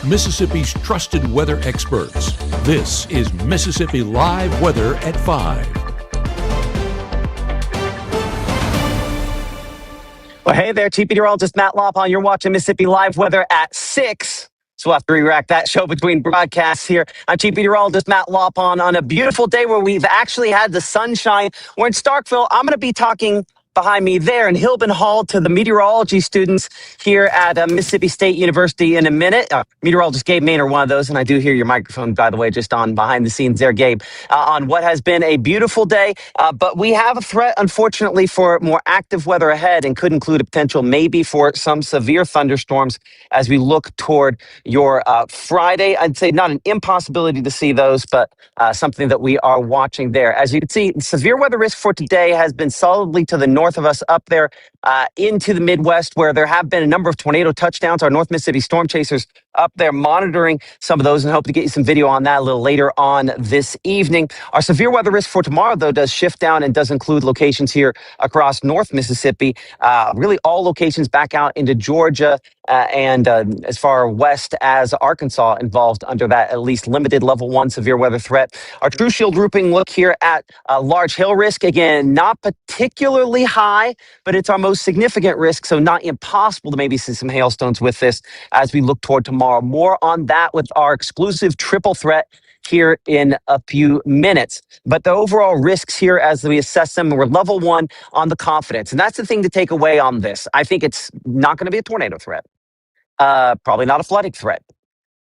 Mississippi's trusted weather experts. This is Mississippi Live Weather at 5. Well, hey there, Chief Meteorologist Matt Lopon. You're watching Mississippi Live Weather at 6. So we'll have to re-rack that show between broadcasts here. I'm Chief Meteorologist Matt Lopon on a beautiful day where we've actually had the sunshine. We're in Starkville. I'm going to be talking behind me there in Hilbin Hall to the meteorology students here at Mississippi State University in a minute. Meteorologist Gabe Maynard, one of those, and I do hear your microphone, by the way, just on behind the scenes there, Gabe, on what has been a beautiful day. But we have a threat, unfortunately, for more active weather ahead and could include a potential maybe for some severe thunderstorms as we look toward your Friday. I'd say not an impossibility to see those, but something that we are watching there. As you can see, severe weather risk for today has been solidly to the north of us up there into the Midwest, where there have been a number of tornado touchdowns. Our North Mississippi storm chasers up there monitoring some of those, and hope to get you some video on that a little later on this evening. Our severe weather risk for tomorrow, though, does shift down and does include locations here across North Mississippi, really all locations back out into Georgia and as far west as Arkansas involved under that at least limited level 1 severe weather threat. Our True Shield grouping look here at large hail risk. Again, not particularly high, but it's our most significant risk, so not impossible to maybe see some hailstones with this as we look toward tomorrow. More on that with our exclusive triple threat here in a few minutes. But the overall risks here as we assess them, we're level 1 on the confidence. And that's the thing to take away on this. I think it's not going to be a tornado threat. Probably not a flooding threat.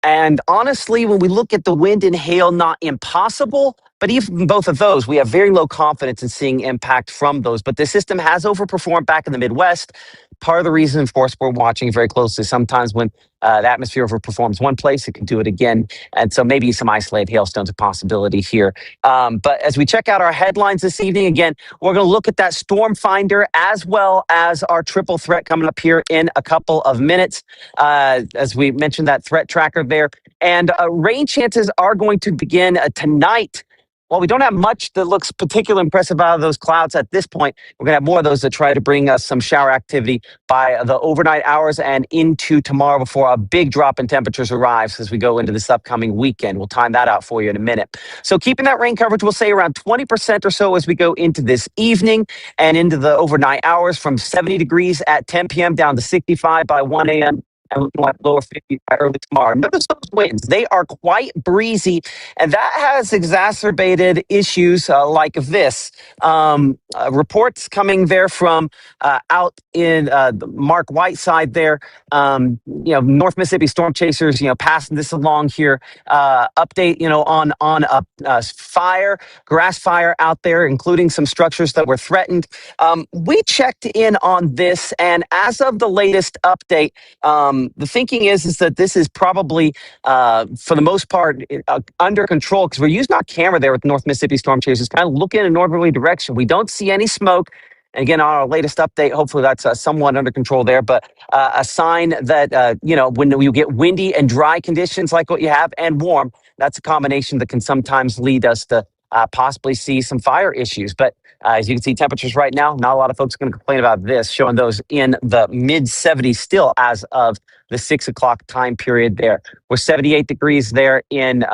And honestly, when we look at the wind and hail, not impossible, but even both of those, we have very low confidence in seeing impact from those. But the system has overperformed back in the Midwest. Part of the reason, of course, we're watching very closely. Sometimes when the atmosphere overperforms one place, it can do it again. And so maybe some isolated hailstones a possibility here. But as we check out our headlines this evening, again, we're going to look at that storm finder as well as our triple threat coming up here in a couple of minutes. As we mentioned, that threat tracker there. And rain chances are going to begin tonight. While we don't have much that looks particularly impressive out of those clouds at this point, we're going to have more of those that try to bring us some shower activity by the overnight hours and into tomorrow before a big drop in temperatures arrives as we go into this upcoming weekend. We'll time that out for you in a minute. So keeping that rain coverage, we'll say around 20% or so as we go into this evening and into the overnight hours, from 70 degrees at 10 p.m. down to 65 by 1 a.m. and we'll have lower 50 by early tomorrow. Notice those winds. They are quite breezy, and that has exacerbated issues like this. Reports coming there from out in Mark Whiteside there, North Mississippi storm chasers, passing this along here. Update, on a fire, grass fire out there, including some structures that were threatened. We checked in on this, and as of the latest update, the thinking is that this is probably, for the most part, under control, because we're using our camera there with North Mississippi storm chasers, kind of looking in a northerly direction. We don't see any smoke. And again, on our latest update, hopefully that's somewhat under control there. But a sign that, when you get windy and dry conditions like what you have and warm, that's a combination that can sometimes lead us to possibly see some fire issues. But as you can see, temperatures right now, not a lot of folks are going to complain about this, showing those in the mid 70s still as of the 6 o'clock time period there. We're 78 degrees there in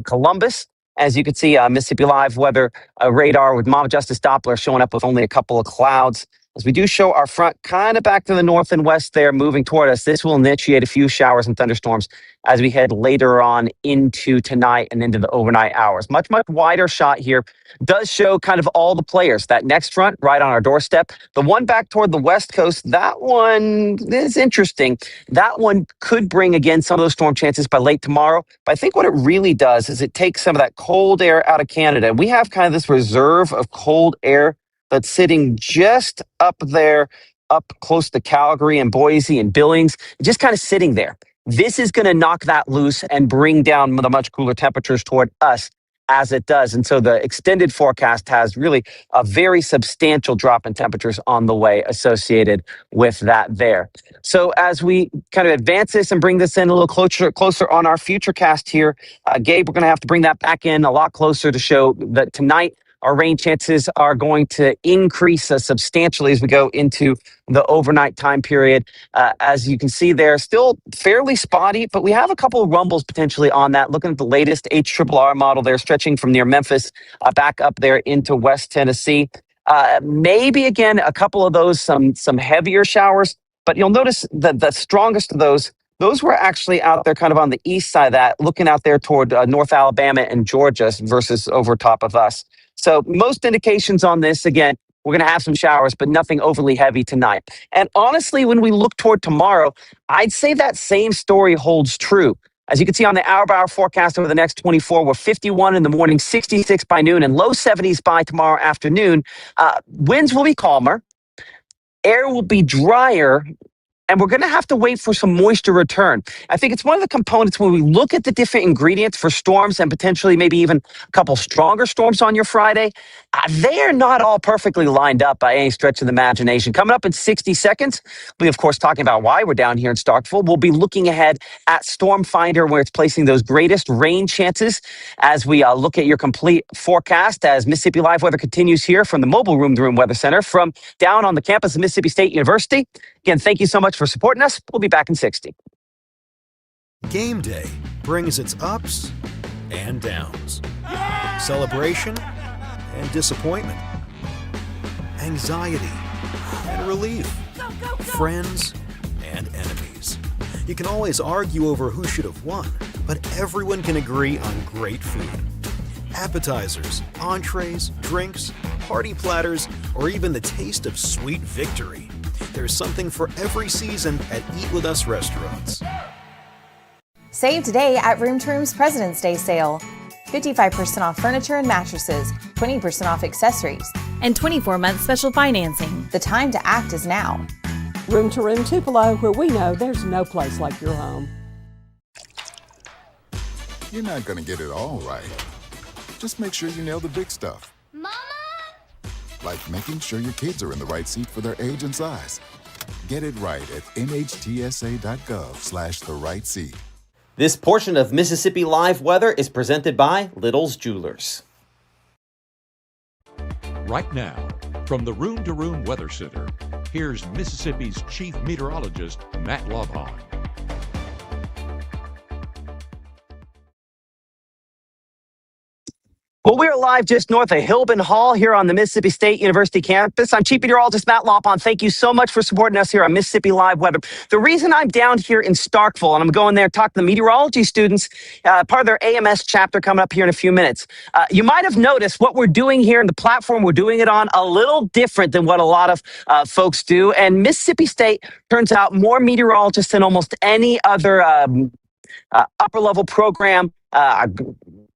Columbus. As you can see, Mississippi Live weather radar with Mama Justice Doppler showing up with only a couple of clouds. As we do show our front kind of back to the north and west there, moving toward us, this will initiate a few showers and thunderstorms as we head later on into tonight and into the overnight hours. Much, much wider shot here. Does show kind of all the players. That next front right on our doorstep. The one back toward the west coast, that one is interesting. That one could bring, again, some of those storm chances by late tomorrow. But I think what it really does is it takes some of that cold air out of Canada. We have kind of this reserve of cold air that's sitting just up there, up close to Calgary and Boise and Billings, just kind of sitting there. This is going to knock that loose and bring down the much cooler temperatures toward us as it does. And so the extended forecast has really a very substantial drop in temperatures on the way associated with that there. So as we kind of advance this and bring this in a little closer on our future cast here, Gabe, we're going to have to bring that back in a lot closer to show that tonight our rain chances are going to increase substantially as we go into the overnight time period. As you can see there, still fairly spotty, but we have a couple of rumbles potentially on that. Looking at the latest HRRR model there, stretching from near Memphis back up there into West Tennessee. Maybe again a couple of those some heavier showers, but you'll notice that the strongest of those were actually out there kind of on the east side of that, looking out there toward North Alabama and Georgia versus over top of us. So most indications on this, again, we're going to have some showers, but nothing overly heavy tonight. And honestly, when we look toward tomorrow, I'd say that same story holds true. As you can see on the hour-by-hour forecast over the next 24, we're 51 in the morning, 66 by noon, and low 70s by tomorrow afternoon. Winds will be calmer. Air will be drier. And we're going to have to wait for some moisture return. I think it's one of the components when we look at the different ingredients for storms and potentially maybe even a couple stronger storms on your Friday. They are not all perfectly lined up by any stretch of the imagination. Coming up in 60 seconds, we, of course, talking about why we're down here in Starkville. We'll be looking ahead at Storm Finder, where it's placing those greatest rain chances as we look at your complete forecast as Mississippi Live Weather continues here from the Mobile Room to Room Weather Center from down on the campus of Mississippi State University. Again, thank you so much for supporting us. We'll be back in 60. Game day brings its ups and downs. Celebration and disappointment. Anxiety and relief. Friends and enemies. You can always argue over who should have won, but everyone can agree on great food. Appetizers, entrees, drinks, party platters, or even the taste of sweet victory. There's something for every season at Eat With Us restaurants. Save today at Room to Room's President's Day sale. 55% off furniture and mattresses, 20% off accessories, and 24-month special financing. The time to act is now. Room to Room Tupelo, where we know there's no place like your home. You're not going to get it all right. Just make sure you nail the big stuff. Mama! Like making sure your kids are in the right seat for their age and size. Get it right at nhtsa.gov/the right seat. This portion of Mississippi Live Weather is presented by Little's Jewelers. Right now, from the Room to Room Weather Center, here's Mississippi's Chief Meteorologist, Matt Lobhon. Well, we are live just north of Hilbin Hall here on the Mississippi State University campus. I'm Chief Meteorologist Matt Lopon. Thank you so much for supporting us here on Mississippi Live Weather. The reason I'm down here in Starkville, and I'm going there to talk to the meteorology students, part of their AMS chapter coming up here in a few minutes. You might have noticed what we're doing here in the platform we're doing it on a little different than what a lot of folks do. And Mississippi State turns out more meteorologists than almost any other upper-level program.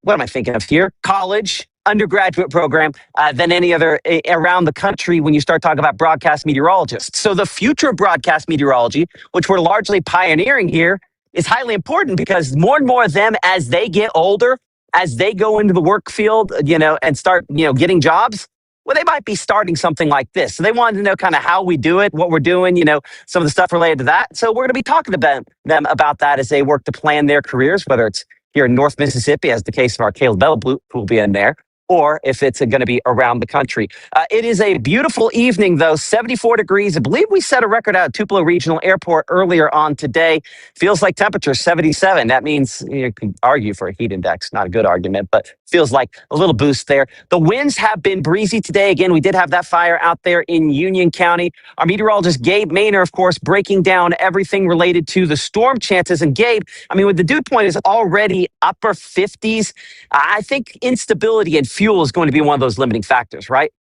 What am I thinking of here? College, undergraduate program than any other around the country when you start talking about broadcast meteorologists. So the future of broadcast meteorology, which we're largely pioneering here, is highly important because more and more of them, as they get older, as they go into the work field, and start, getting jobs, well, they might be starting something like this. So they wanted to know kind of how we do it, what we're doing, some of the stuff related to that. So we're going to be talking to them about that as they work to plan their careers, whether it's here in North Mississippi, as the case of our Caleb Bell, who will be in there, or if it's going to be around the country. It is a beautiful evening, though, 74 degrees. I believe we set a record out at Tupelo Regional Airport earlier on today. Feels like temperature 77. That means you can argue for a heat index. Not a good argument, but feels like a little boost there. The winds have been breezy today. Again, we did have that fire out there in Union County. Our meteorologist, Gabe Maynor, of course, breaking down everything related to the storm chances. And Gabe, with the dew point is already upper 50s, I think instability and fuel is going to be one of those limiting factors, right?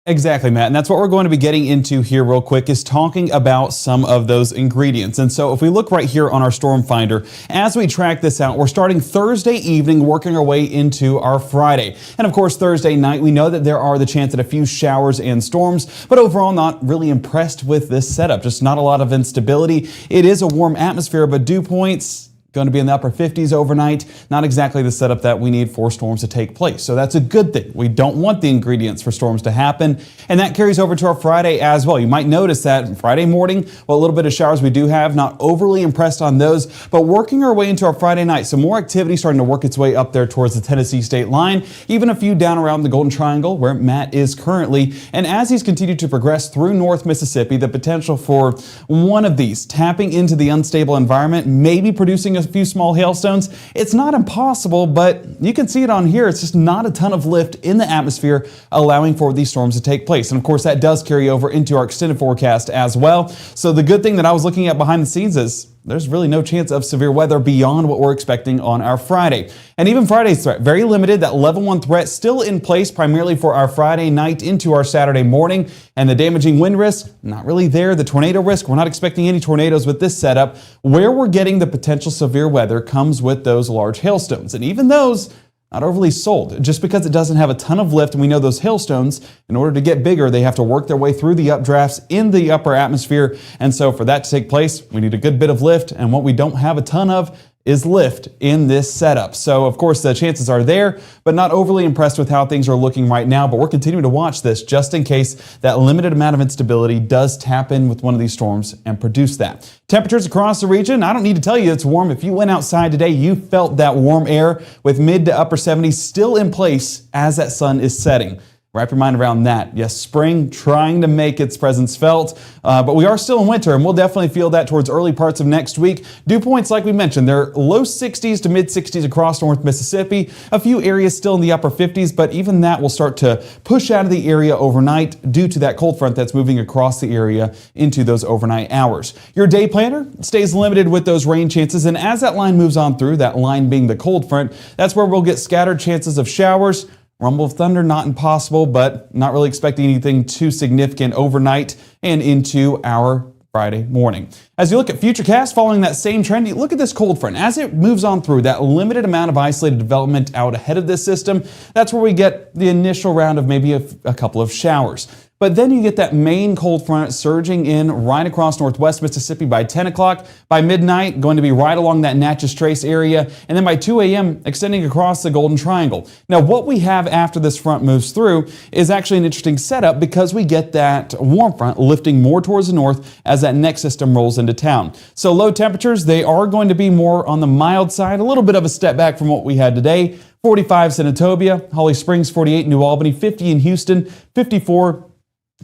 Exactly, Matt. And that's what we're going to be getting into here real quick, is talking about some of those ingredients. And so if we look right here on our Storm Finder, as we track this out, we're starting Thursday evening, working our way into our Friday. And of course, Thursday night, we know that there are the chance at a few showers and storms, but overall not really impressed with this setup. Just not a lot of instability. It is a warm atmosphere, but dew points going to be in the upper 50s overnight. Not exactly the setup that we need for storms to take place. So that's a good thing. We don't want the ingredients for storms to happen. And that carries over to our Friday as well. You might notice that Friday morning, well, a little bit of showers we do have, not overly impressed on those, but working our way into our Friday night. Some more activity starting to work its way up there towards the Tennessee state line, even a few down around the Golden Triangle where Matt is currently. And as he's continued to progress through North Mississippi, the potential for one of these tapping into the unstable environment, maybe producing a few small hailstones. It's not impossible, but you can see it on here. It's just not a ton of lift in the atmosphere, allowing for these storms to take place. And of course, that does carry over into our extended forecast as well. So the good thing that I was looking at behind the scenes is there's really no chance of severe weather beyond what we're expecting on our Friday. And even Friday's threat, very limited. That level 1 threat still in place primarily for our Friday night into our Saturday morning. And the damaging wind risk, not really there. The tornado risk, we're not expecting any tornadoes with this setup. Where we're getting the potential severe weather comes with those large hailstones. And even those, not overly sold, just because it doesn't have a ton of lift. And we know those hailstones, in order to get bigger, they have to work their way through the updrafts in the upper atmosphere. And so for that to take place, we need a good bit of lift. And what we don't have a ton of is lift in this setup. So of course the chances are there, but not overly impressed with how things are looking right now. But we're continuing to watch this just in case that limited amount of instability does tap in with one of these storms and produce that. Temperatures across the region, I don't need to tell you it's warm. If you went outside today, you felt that warm air with mid to upper 70s still in place as that sun is setting. Wrap your mind around that. Yes, spring trying to make its presence felt, but we are still in winter, and we'll definitely feel that towards early parts of next week. Dew points, like we mentioned, they're low 60s to mid 60s across North Mississippi. A few areas still in the upper 50s, but even that will start to push out of the area overnight due to that cold front that's moving across the area into those overnight hours. Your day planner stays limited with those rain chances, and as that line moves on through, that line being the cold front, that's where we'll get scattered chances of showers. Rumble of thunder, not impossible, but not really expecting anything too significant overnight and into our Friday morning. As you look at Futurecast, following that same trend, you look at this cold front. As it moves on through that limited amount of isolated development out ahead of this system, that's where we get the initial round of maybe a couple of showers. But then you get that main cold front surging in right across northwest Mississippi by 10 o'clock. By midnight, going to be right along that Natchez Trace area. And then by 2 a.m., extending across the Golden Triangle. Now, what we have after this front moves through is actually an interesting setup because we get that warm front lifting more towards the north as that next system rolls into town. So low temperatures, they are going to be more on the mild side, a little bit of a step back from what we had today. 45 Senatobia, Holly Springs 48 New Albany, 50 in Houston, 54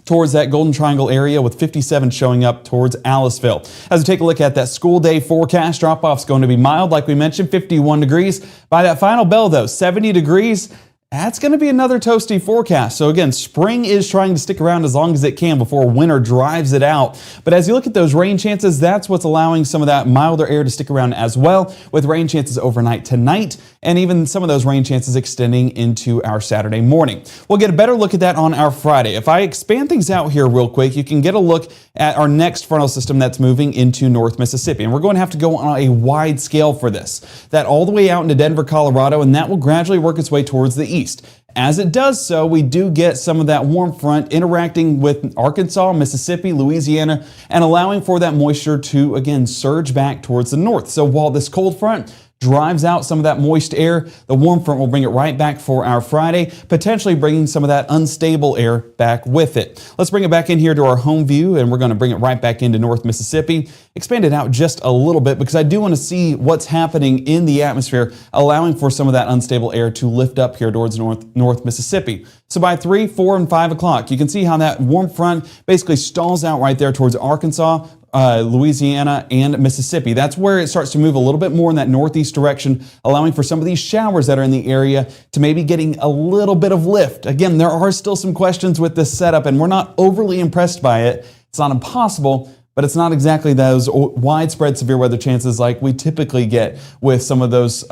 towards that Golden Triangle area with 57 showing up towards Aliceville. As we take a look at that school day forecast, drop-off's going to be mild, like we mentioned, 51 degrees. By that final bell, though, 70 degrees. That's going to be another toasty forecast. So again, spring is trying to stick around as long as it can before winter drives it out. But as you look at those rain chances, that's what's allowing some of that milder air to stick around as well, with rain chances overnight tonight, and even some of those rain chances extending into our Saturday morning. We'll get a better look at that on our Friday. If I expand things out here real quick, you can get a look at our next frontal system that's moving into North Mississippi. And we're going to have to go on a wide scale for this. That all the way out into Denver, Colorado, and that will gradually work its way towards the east. As it does so, we do get some of that warm front interacting with Arkansas, Mississippi, Louisiana, and allowing for that moisture to, again, surge back towards the north. So while this cold front drives out some of that moist air, the warm front will bring it right back for our Friday, potentially bringing some of that unstable air back with it. Let's bring it back in here to our home view, and we're going to bring it right back into North Mississippi. Expand it out just a little bit because I do want to see what's happening in the atmosphere, allowing for some of that unstable air to lift up here towards North Mississippi. So by 3, 4, and 5 o'clock, you can see how that warm front basically stalls out right there towards Arkansas, Louisiana, and Mississippi. That's where it starts to move a little bit more in that northeast direction, allowing for some of these showers that are in the area to maybe getting a little bit of lift. Again, there are still some questions with this setup, and we're not overly impressed by it. It's not impossible, but it's not exactly those widespread severe weather chances like we typically get with some of those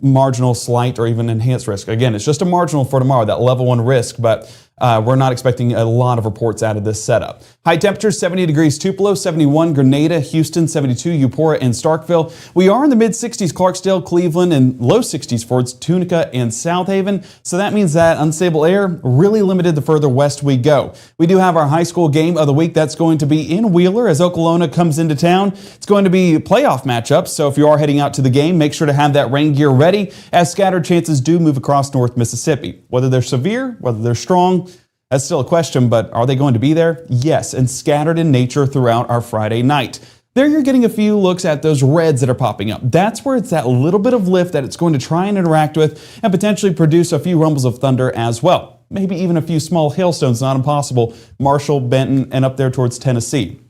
marginal, slight, or even enhanced risk. Again, it's just a marginal for tomorrow, that level 1 risk, but We're not expecting a lot of reports out of this setup. High temperatures 70 degrees Tupelo, 71 Grenada, Houston, 72 Eupora and Starkville. We are in the mid 60s Clarksdale, Cleveland, and low 60s for Tunica and South Haven. So that means that unstable air really limited the further west we go. We do have our high school game of the week. That's going to be in Wheeler as Oklahoma comes into town. It's going to be playoff matchups. So if you are heading out to the game, make sure to have that rain gear ready as scattered chances do move across North Mississippi. Whether they're severe, whether they're strong, that's still a question, but are they going to be there? Yes, and scattered in nature throughout our Friday night. There you're getting a few looks at those reds that are popping up. That's where it's that little bit of lift that it's going to try and interact with and potentially produce a few rumbles of thunder as well. Maybe even a few small hailstones, not impossible. Marshall, Benton, and up there towards Tennessee.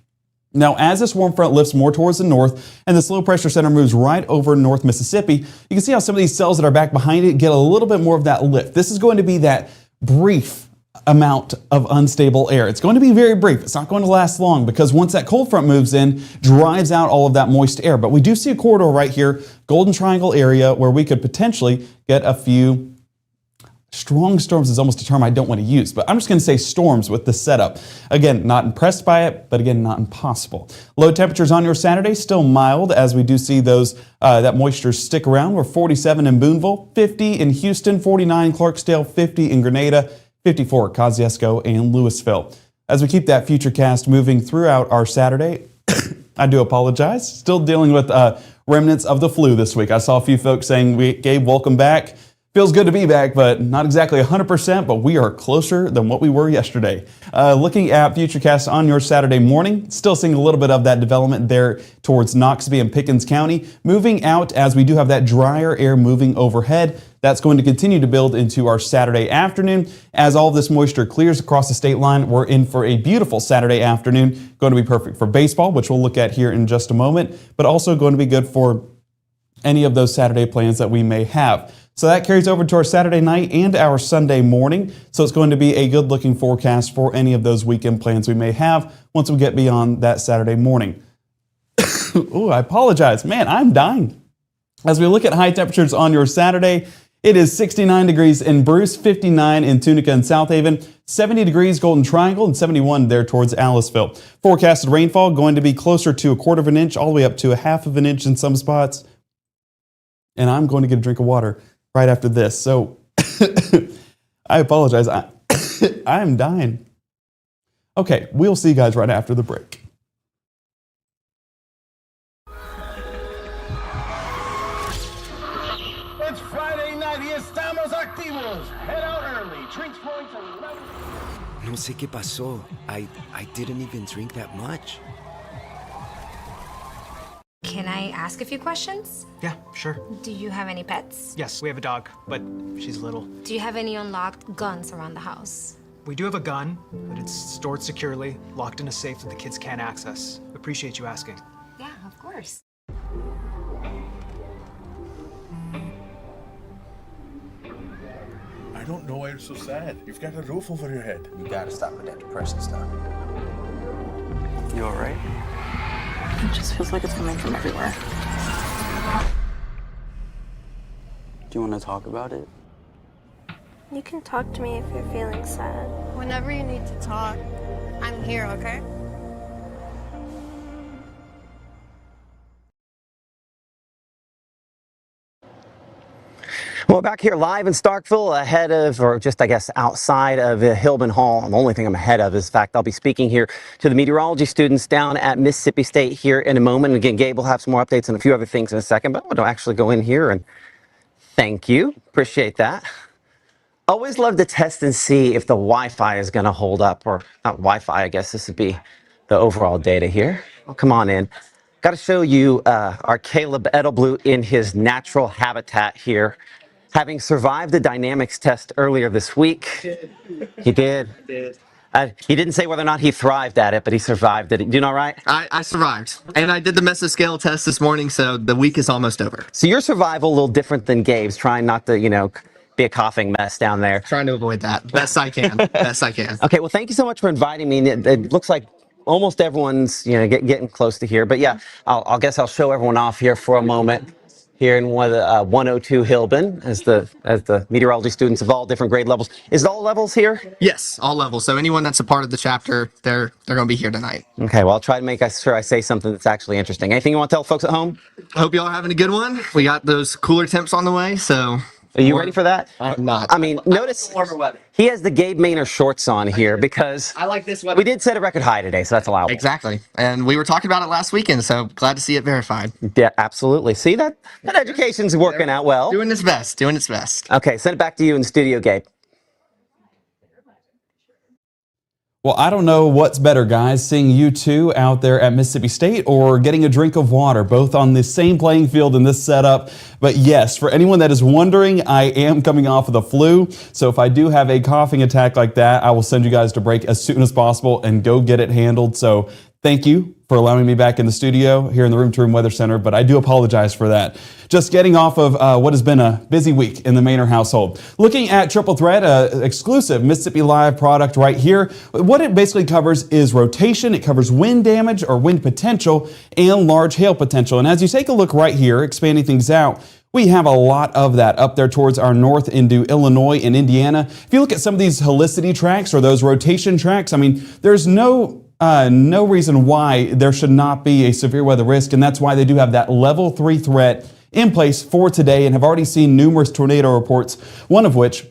Now, as this warm front lifts more towards the north and this low pressure center moves right over North Mississippi, you can see how some of these cells that are back behind it get a little bit more of that lift. This is going to be that brief amount of unstable air. It's going to be very brief. It's not going to last long because once that cold front moves in, drives out all of that moist air. But we do see a corridor right here, Golden Triangle area, where we could potentially get a few strong storms is almost a term I don't want to use, but I'm just going to say storms with this setup. Again, not impressed by it, but again, not impossible. Low temperatures on your Saturday, still mild as we do see those that moisture stick around. We're 47 in Booneville, 50 in Houston, 49 Clarksdale, 50 in Grenada, 54 at Kosciuszko and Louisville. As we keep that future cast moving throughout our Saturday, I do apologize. Still dealing with remnants of the flu this week. I saw a few folks saying, Gabe, welcome back. Feels good to be back, but not exactly 100%, but we are closer than what we were yesterday. Looking at Futurecast on your Saturday morning, still seeing a little bit of that development there towards Knoxville and Pickens County. Moving out as we do have that drier air moving overhead. That's going to continue to build into our Saturday afternoon. As all of this moisture clears across the state line, we're in for a beautiful Saturday afternoon. Going to be perfect for baseball, which we'll look at here in just a moment, but also going to be good for any of those Saturday plans that we may have. So that carries over to our Saturday night and our Sunday morning. So it's going to be a good looking forecast for any of those weekend plans we may have once we get beyond that Saturday morning. Ooh, I apologize. Man, I'm dying. As we look at high temperatures on your Saturday, it is 69 degrees in Bruce, 59 in Tunica and South Haven, 70 degrees Golden Triangle, and 71 there towards Aliceville. Forecasted rainfall going to be closer to 1/4 of an inch, all the way up to 1/2 of an inch in some spots. And I'm going to get a drink of water right after this. So I apologize. I'm dying. Okay, we'll see you guys right after the break. It's Friday night y estamos activos. Head out early. Drinks flowing from 11. No sé qué pasó. I didn't even drink that much. Can I ask a few questions? Yeah, sure. Do you have any pets? Yes, we have a dog, but she's little. Do you have any unlocked guns around the house? We do have a gun, but it's stored securely, locked in a safe that the kids can't access. Appreciate you asking. Yeah, of course. I don't know why you're so sad. You've got a roof over your head. You gotta stop with that depression stuff. You all right? It just feels like it's coming from everywhere. Do you want to talk about it? You can talk to me if you're feeling sad. Whenever you need to talk, I'm here, okay? Well, back here live in Starkville, ahead of, or just I guess outside of Hillman Hall. The only thing I'm ahead of is the fact I'll be speaking here to the meteorology students down at Mississippi State here in a moment. And again, Gabe will have some more updates and a few other things in a second, but I'm going to actually go in here and thank you. Appreciate that. Always love to test and see if the Wi-Fi is going to hold up, or not Wi-Fi, I guess this would be the overall data here. Well, come on in. Got to show you our Caleb Edelblue in his natural habitat here. Having survived the dynamics test earlier this week. He did. He didn't say whether or not he thrived at it, but he survived it. You know, right? I survived. And I did the mesoscale test this morning, so the week is almost over. So your survival a little different than Gabe's, trying not to, be a coughing mess down there. Trying to avoid that. Best I can. Best I can. Okay, well, thank you so much for inviting me. It looks like almost everyone's, getting close to here. But yeah, I guess I'll show everyone off here for a moment. here in 102 Hillbin as the meteorology students of all different grade levels. Is it all levels here? Yes, all levels. So anyone that's a part of the chapter, they're going to be here tonight. Okay, well, I'll try to make sure I say something that's actually interesting. Anything you want to tell folks at home? I hope you all are having a good one. We got those cooler temps on the way, so... Are you ready for that? I'm not. I mean, notice he has the Gabe Maynor shorts on here because I like this weather. We did set a record high today, so that's allowable. Exactly. And we were talking about it last weekend, so glad to see it verified. Yeah, absolutely. See, that education's working out well. Doing its best, doing its best. Okay, send it back to you in the studio, Gabe. Well, I don't know what's better, guys, seeing you two out there at Mississippi State or getting a drink of water, both on the same playing field in this setup. But yes, for anyone that is wondering, I am coming off of the flu. So if I do have a coughing attack like that, I will send you guys to break as soon as possible and go get it handled. So thank you for allowing me back in the studio here in the Room to Room Weather Center, but I do apologize for that. Just getting off of what has been a busy week in the Maynor household. Looking at Triple Threat, exclusive Mississippi Live product right here. What it basically covers is rotation, it covers wind damage or wind potential, and large hail potential. And as you take a look right here, expanding things out, we have a lot of that up there towards our north into Illinois and Indiana. If you look at some of these helicity tracks or those rotation tracks, I mean, there's no reason why there should not be a severe weather risk, and that's why they do have that level 3 threat in place for today and have already seen numerous tornado reports, one of which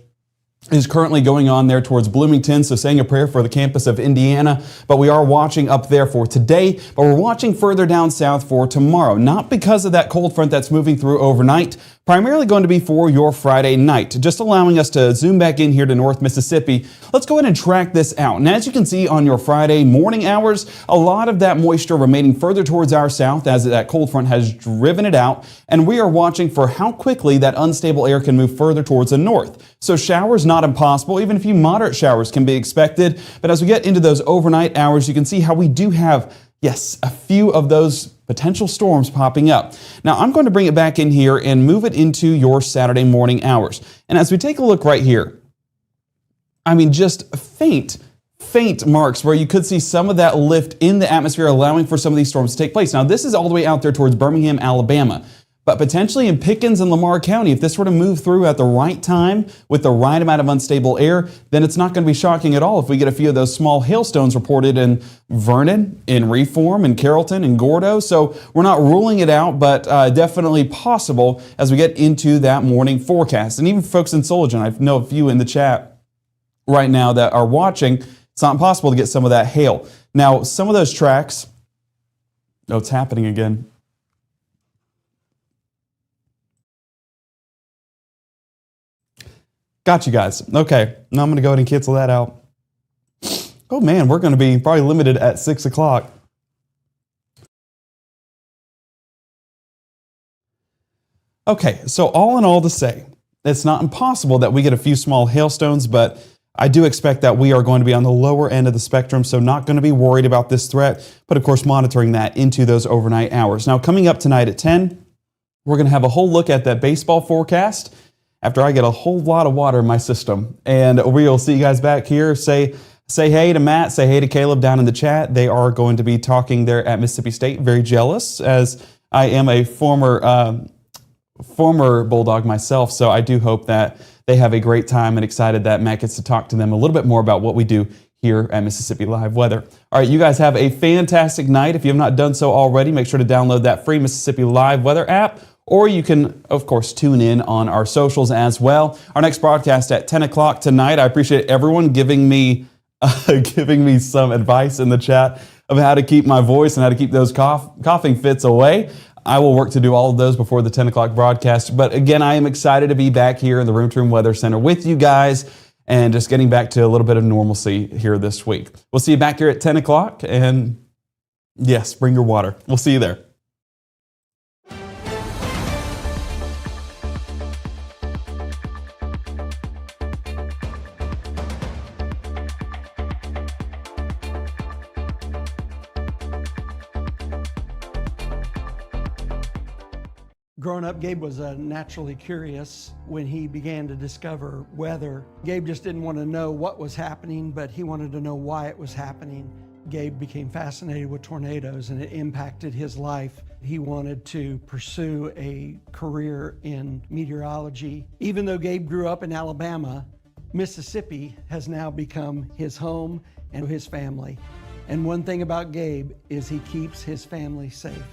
is currently going on there towards Bloomington, so saying a prayer for the campus of Indiana. But we are watching up there for today, but we're watching further down south for tomorrow. Not because of that cold front that's moving through overnight, primarily going to be for your Friday night. Just allowing us to zoom back in here to North Mississippi. Let's go ahead and track this out. And as you can see on your Friday morning hours, a lot of that moisture remaining further towards our south as that cold front has driven it out. And we are watching for how quickly that unstable air can move further towards the north. So showers not impossible, even a few moderate showers can be expected. But as we get into those overnight hours, you can see how we do have, yes, a few of those potential storms popping up. Now I'm going to bring it back in here and move it into your Saturday morning hours. And as we take a look right here, I mean, just faint marks where you could see some of that lift in the atmosphere, allowing for some of these storms to take place. Now this is all the way out there towards Birmingham, Alabama. But potentially in Pickens and Lamar County, if this were to move through at the right time with the right amount of unstable air, then it's not going to be shocking at all if we get a few of those small hailstones reported in Vernon, in Reform, in Carrollton, in Gordo. So we're not ruling it out, but definitely possible as we get into that morning forecast. And even folks in Soligen, I know a few in the chat right now that are watching, it's not impossible to get some of that hail. Now, some of those tracks, oh, it's happening again. Got you guys. Okay, now I'm going to go ahead and cancel that out. Oh man, we're going to be probably limited at 6 o'clock. Okay, so all in all to say, it's not impossible that we get a few small hailstones, but I do expect that we are going to be on the lower end of the spectrum, so not going to be worried about this threat, but of course monitoring that into those overnight hours. Now coming up tonight at 10, we're going to have a whole look at that baseball forecast after I get a whole lot of water in my system. And we'll see you guys back here. Say hey to Matt, say hey to Caleb down in the chat. They are going to be talking there at Mississippi State. Very jealous, as I am a former Bulldog myself, so I do hope that they have a great time and excited that Matt gets to talk to them a little bit more about what we do here at Mississippi Live Weather. All right, you guys have a fantastic night. If you have not done so already, make sure to download that free Mississippi Live Weather app, or you can, of course, tune in on our socials as well. Our next broadcast at 10 o'clock tonight. I appreciate everyone giving me some advice in the chat of how to keep my voice and how to keep those coughing fits away. I will work to do all of those before the 10 o'clock broadcast. But again, I am excited to be back here in the Room to Room Weather Center with you guys and just getting back to a little bit of normalcy here this week. We'll see you back here at 10 o'clock. And yes, bring your water. We'll see you there. Growing up, Gabe was naturally curious when he began to discover weather. Gabe just didn't want to know what was happening, but he wanted to know why it was happening. Gabe became fascinated with tornadoes and it impacted his life. He wanted to pursue a career in meteorology. Even though Gabe grew up in Alabama, Mississippi has now become his home and his family. And one thing about Gabe is he keeps his family safe.